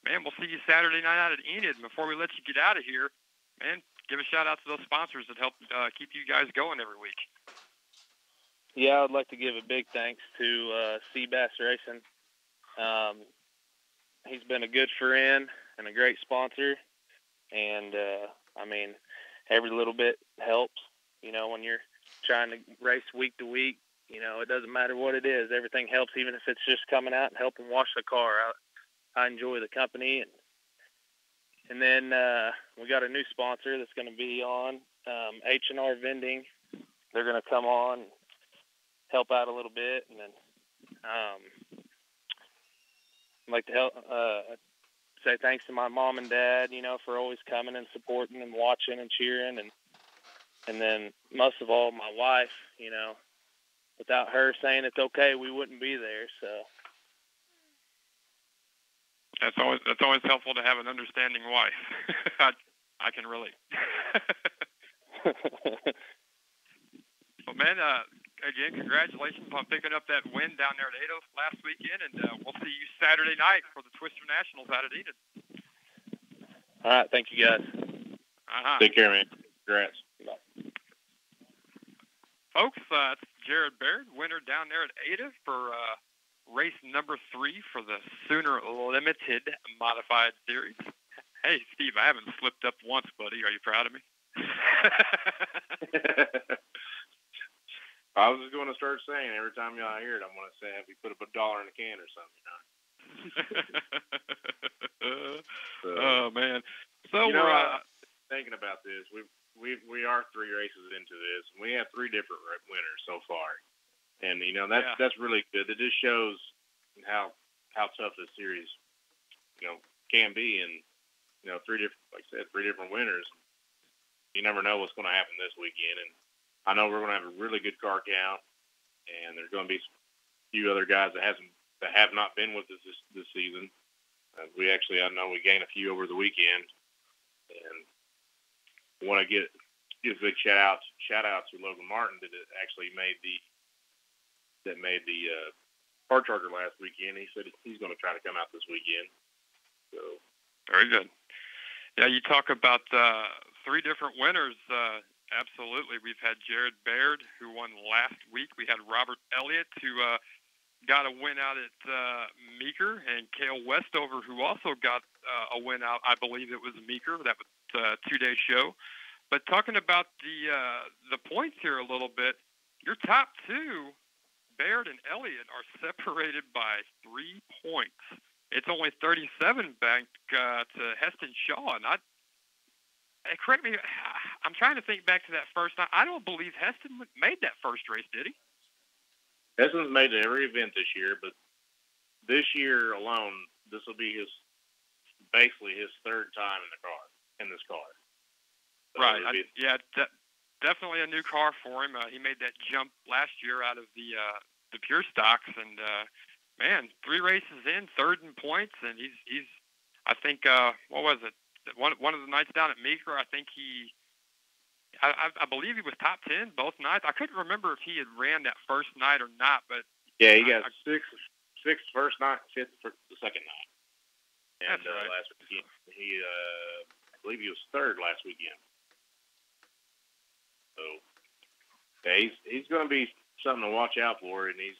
man, we'll see you Saturday night out at Enid. Before we let you get out of here, man, give a shout-out to those sponsors that help keep you guys going every week. Yeah, I'd like to give a big thanks to Seabass Racing. He's been a good friend and a great sponsor. And, every little bit helps, when you're trying to race week to week. It doesn't matter what it is. Everything helps, even if it's just coming out and helping wash the car. I enjoy the company. And then we got a new sponsor that's going to be on, H&R Vending. They're going to come on and help out a little bit. And then I'd like to say thanks to my mom and dad, for always coming and supporting and watching and cheering. And then most of all, my wife, without her saying it's okay, we wouldn't be there. So that's always helpful to have an understanding wife. I can relate. Well, man, again, congratulations on picking up that win down there at Ada last weekend, and we'll see you Saturday night for the Twister Nationals out at Enid. All right, thank you, guys. Take care, man. Congrats. Bye. Folks, it's Jared Baird, winner down there at Ada for race number 3 for the Sooner Limited Modified Series. Hey, Steve, I haven't slipped up once, buddy. Are you proud of me? I was just going to start saying every time I hear it, I'm going to say, have you put $1 in a can or something? Oh, man. So we're thinking about this. We are 3 races into this, and we have 3 different winners so far. And, that's really good. It just shows how tough this series, can be. And, 3 different winners. You never know what's going to happen this weekend. And I know we're going to have a really good car count, and there's going to be a few other guys that have not been with us this season. I know we gained a few over the weekend, and want to give a big shout out to Logan Martin that actually made the car charger last weekend. He said he's going to try to come out this weekend. So very good. Yeah, you talk about 3 different winners. Absolutely, we've had Jared Baird, who won last week. We had Robert Elliott, who got a win out at Meeker, and Cale Westover, who also got a win out. I believe it was Meeker. That was a 2-day show. But talking about the points here a little bit, your top 2, Baird and Elliott, are separated by 3 points. It's only 37 back to Heston Shaw. And correct me, I'm trying to think back to that first night. I don't believe Heston made that first race, did he? Heston's made every event this year, but this year alone, this will be basically his 3rd time in this car. So right. Definitely a new car for him. He made that jump last year out of the pure stocks, and man, 3 races in, 3rd in points, and he's I think what was it? One of the nights down at Meeker, I think I believe he was top 10 both nights. I couldn't remember if he had ran that first night or not, but yeah, he got sixth first night, 5th for the second night. And that's right. Last weekend, I believe he was 3rd last weekend. So yeah, he's going to be something to watch out for, and he's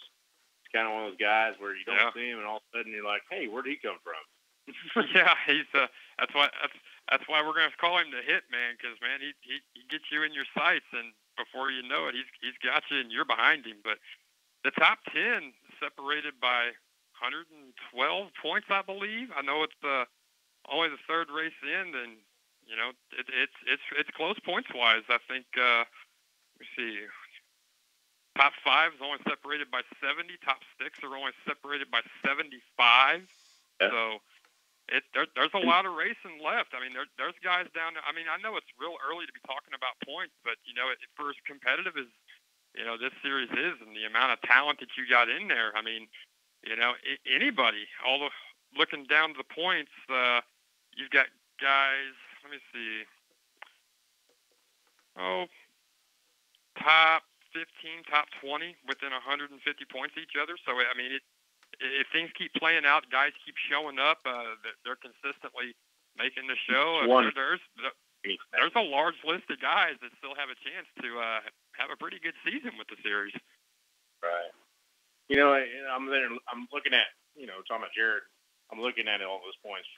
kind of one of those guys where you don't see him, and all of a sudden you're like, hey, where did he come from? Yeah, he's that's why we're gonna call him the Hitman, because man, he gets you in your sights, and before you know it, he's got you, and you're behind him. But the top 10 separated by 112 points, I believe. I know it's only the 3rd race in, and you know it's close points wise. I think let me see. Top 5 is only separated by 70. Top 6 are only separated by 75. Yeah. So there's a lot of racing left. I mean, there's guys down there. I mean, I know it's real early to be talking about points, but you know, for as competitive as this series is, and the amount of talent that you got in there, I mean, anybody. Looking down to the points, you've got guys. Let me see. Top 15, top 20 within 150 points each other. So I mean, if things keep playing out, guys keep showing up. They're consistently making the show. There's a large list of guys that still have a chance to have a pretty good season with the series. Right. I'm looking at talking about Jared. I'm looking at all those points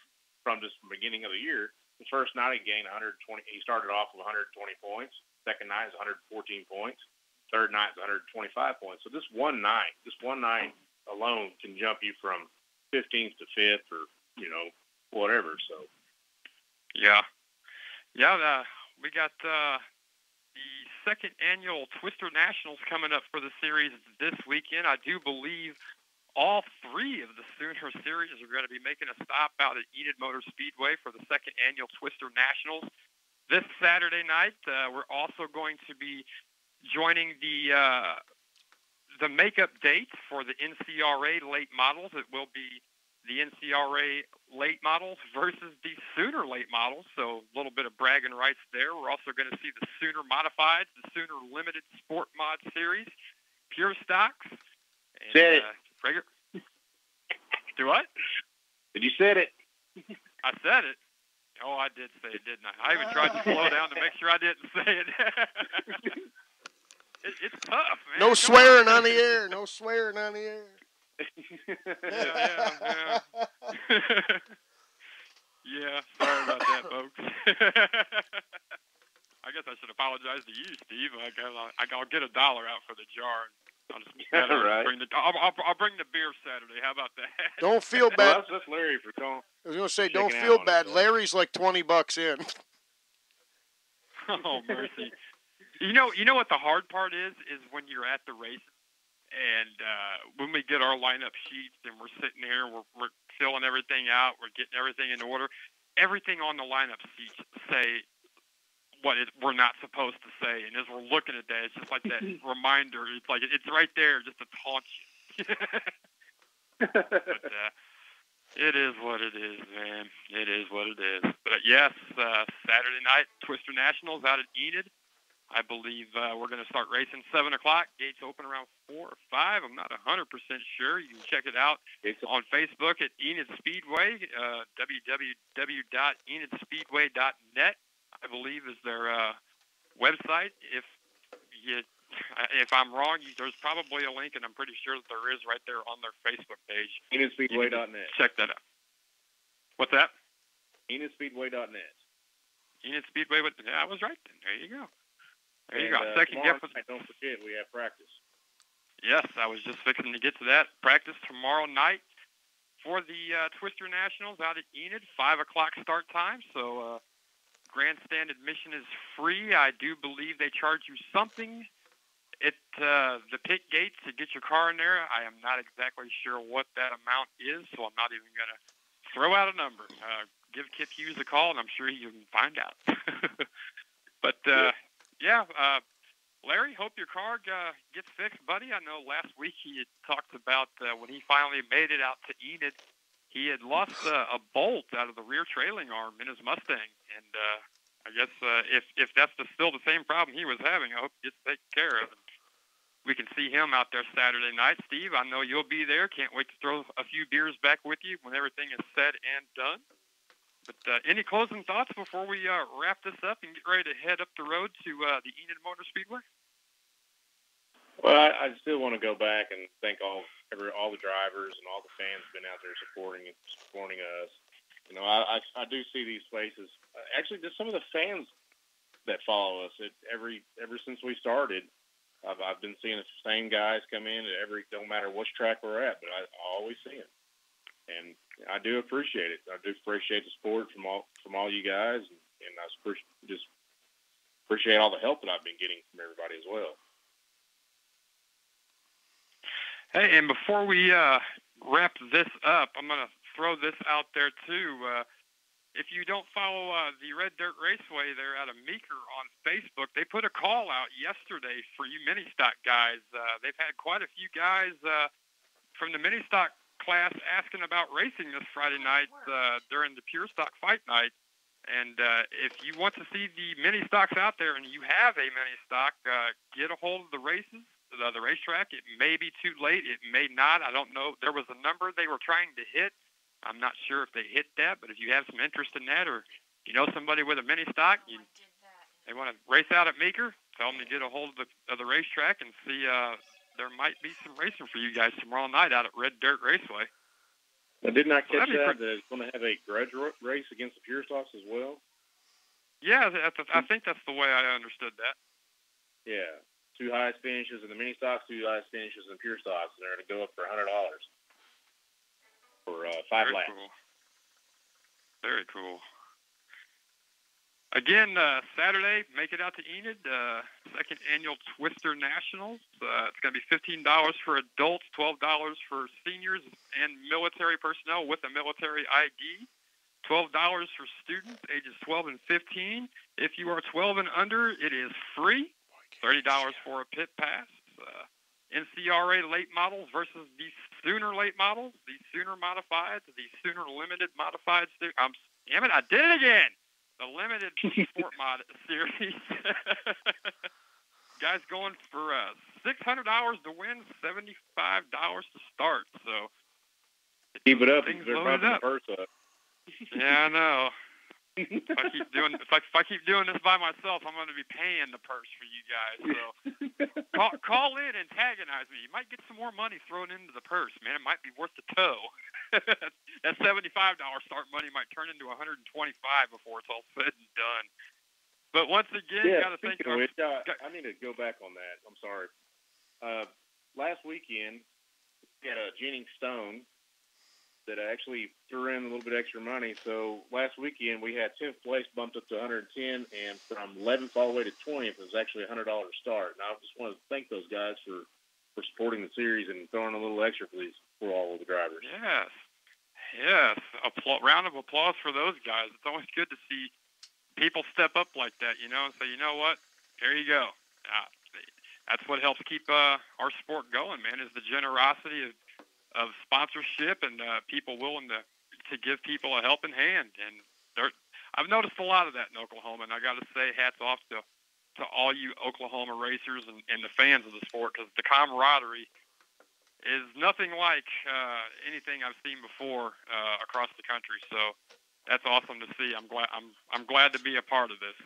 from just the beginning of the year. The first night he gained 120. He started off with 120 points. Second night is 114 points. Third night is 125 points. So this one night alone can jump you from 15th to 5th or, whatever. So. Yeah. We got the 2nd annual Twister Nationals coming up for the series this weekend. I do believe all 3 of the Sooner series are going to be making a stop out at Enid Motor Speedway for the 2nd annual Twister Nationals. This Saturday night, we're also going to be joining the makeup date for the NCRA late models. It will be the NCRA late models versus the Sooner late models. So a little bit of bragging rights there. We're also going to see the Sooner Modifieds, the Sooner Limited Sport Mod Series, Pure Stocks. And, said it. Do what? Did you said it? I said it. Oh, I did say it, didn't I? I even tried to slow down to make sure I didn't say it. It's tough, man. No swearing on the air. No swearing on the air. Yeah. Yeah, sorry about that, folks. I guess I should apologize to you, Steve. I'll get $1 out for the jar. I'll just right. I'll bring the beer Saturday. How about that? Don't feel bad. Well, that's Larry for calling. I was going to say, don't feel bad. Larry's like $20 in. Oh, mercy. You know what the hard part is when you're at the race, and when we get our lineup sheets and we're sitting here, we're filling everything out, we're getting everything in order. Everything on the lineup sheets say what we're not supposed to say, and as we're looking at that, it's just like that reminder. It's like it's right there just to taunt you. But It is what it is, man. It is what it is. But yes, Saturday night, Twister Nationals out at Enid. I believe we're going to start racing 7 o'clock. Gates open around 4 or 5. I'm not 100% sure. You can check it out on Facebook at Enid Speedway, www.enidspeedway.net, I believe is their website. If I'm wrong, there's probably a link, and I'm pretty sure that there is right there on their Facebook page. EnidSpeedway.net. Check that out. What's that? EnidSpeedway.net. Enid Speedway. I was right then. There you go. There you go. Second gift. Don't forget, we have practice. Yes, I was just fixing to get to that. Practice tomorrow night for the Twister Nationals out at Enid, 5 o'clock start time. So grandstand admission is free. I do believe they charge you something at the pit gates to get your car in there. I am not exactly sure what that amount is, so I'm not even going to throw out a number. Give Kip Hughes a call, and I'm sure you can find out. But, Larry, hope your car gets fixed, buddy. I know last week he had talked about when he finally made it out to Enid, he had lost a bolt out of the rear trailing arm in his Mustang. And I guess if that's still the same problem he was having, I hope it gets taken care of. And we can see him out there Saturday night. Steve, I know you'll be there. Can't wait to throw a few beers back with you when everything is said and done. But any closing thoughts before we wrap this up and get ready to head up the road to the Enid Motor Speedway? Well, I still want to go back and thank all the drivers and all the fans who've been out there supporting us. You know, I do see these places. Actually, just some of the fans that follow us ever since we started. I've been seeing the same guys come in at don't matter which track we're at, but I always see them. And I do appreciate it. I do appreciate the support from all you guys, and I just appreciate all the help that I've been getting from everybody as well. Hey, and before we wrap this up, I'm going to throw this out there too. If you don't follow the Red Dirt Raceway there out of Meeker on Facebook, they put a call out yesterday for you mini stock guys. They've had quite a few guys from the mini stock class asking about racing this Friday night during the pure stock fight night. And if you want to see the mini stocks out there and you have a mini stock, get a hold of the racetrack. It may be too late. It may not. I don't know. There was a number they were trying to hit. I'm not sure if they hit that, but if you have some interest in that, or you know somebody with a mini stock, they want to race out at Meeker, tell them to get a hold of the racetrack and see there might be some racing for you guys tomorrow night out at Red Dirt Raceway. Now, didn't I catch that it's going to have a grudge race against the pure stocks as well? Yeah, I think that's the way I understood that. Yeah. 2 highest finishes in the mini stocks, 2 highest finishes in the pure stocks, and they're going to go up for $100 for 5 laps. Cool. Very cool. Again, Saturday, make it out to Enid, second annual Twister Nationals. It's going to be $15 for adults, $12 for seniors and military personnel with a military ID, $12 for students ages 12 and 15. If you are 12 and under, it is free, $30 for a pit pass. NCRA late models versus the Sooner late models, the Sooner modified, the Sooner limited modified. Damn it, I did it again. The limited sport mod series. Guys going for $600 to win, $75 to start. So keep it up. Things They're loaded up. The purse up. Yeah, I know. If I keep doing this by myself, I'm going to be paying the purse for you guys. So call in and antagonize me. You might get some more money thrown into the purse, man. It might be worth the tow. That $75 start money might turn into $125 before it's all said and done. But once again, you got to think. I need to go back on that. I'm sorry. Last weekend, we had a Jennings Stone that actually threw in a little bit extra money. So last weekend we had 10th place bumped up to 110, and from 11th all the way to 20th was actually a $100 start. And I just want to thank those guys for supporting the series and throwing a little extra for all of the drivers. Yes. Round of applause for those guys. It's always good to see people step up like that, and say, you know what, here you go. That's what helps keep our sport going, man, is the generosity of sponsorship and people willing to to give people a helping hand. And I've noticed a lot of that in Oklahoma, and I got to say hats off to all you Oklahoma racers and the fans of the sport, because the camaraderie is nothing like anything I've seen before across the country. So that's awesome to see. I'm glad to be a part of this.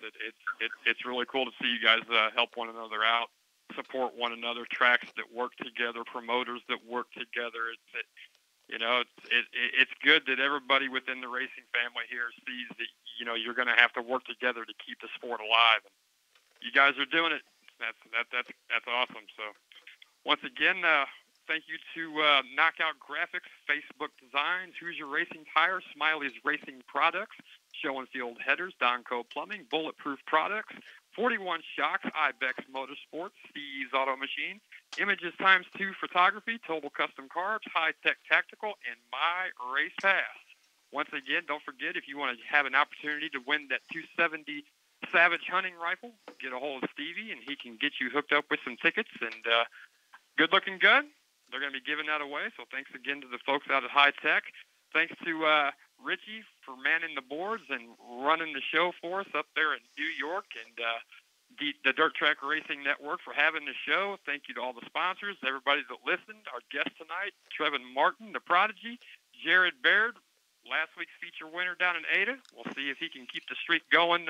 It's really cool to see you guys help one another out, support one another, tracks that work together, promoters that work together. It's good that everybody within the racing family here sees that you're going to have to work together to keep the sport alive. And you guys are doing it. That's awesome. So once again, thank you to Knockout Graphics, Facebook Designs, Hoosier Racing Tires, Smiley's Racing Products, Show and Field Headers, Donco Plumbing, Bulletproof Products, 41 Shocks, Ibex Motorsports, CE's Auto Machine, Images X2 Photography, Total Custom Carbs, High Tech Tactical, and My Race Pass. Once again, don't forget, if you want to have an opportunity to win that 270 Savage hunting rifle, get a hold of Stevie, and he can get you hooked up with some tickets. And good-looking gun. They're going to be giving that away. So thanks again to the folks out at High Tech. Thanks to Richie for manning the boards and running the show for us up there in New York, and the Dirt Track Racing Network for having the show. Thank you to all the sponsors, everybody that listened, our guest tonight, Trevin Martin, the Prodigy, Jared Baird, last week's feature winner down in Ada. We'll see if he can keep the streak going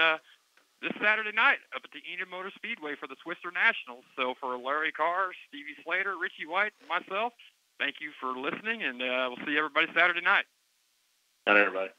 this Saturday night up at the Enid Motor Speedway for the Swisser Nationals. So for Larry Carr, Stevie Slater, Richie White, and myself, thank you for listening, and we'll see everybody Saturday night. Not everybody.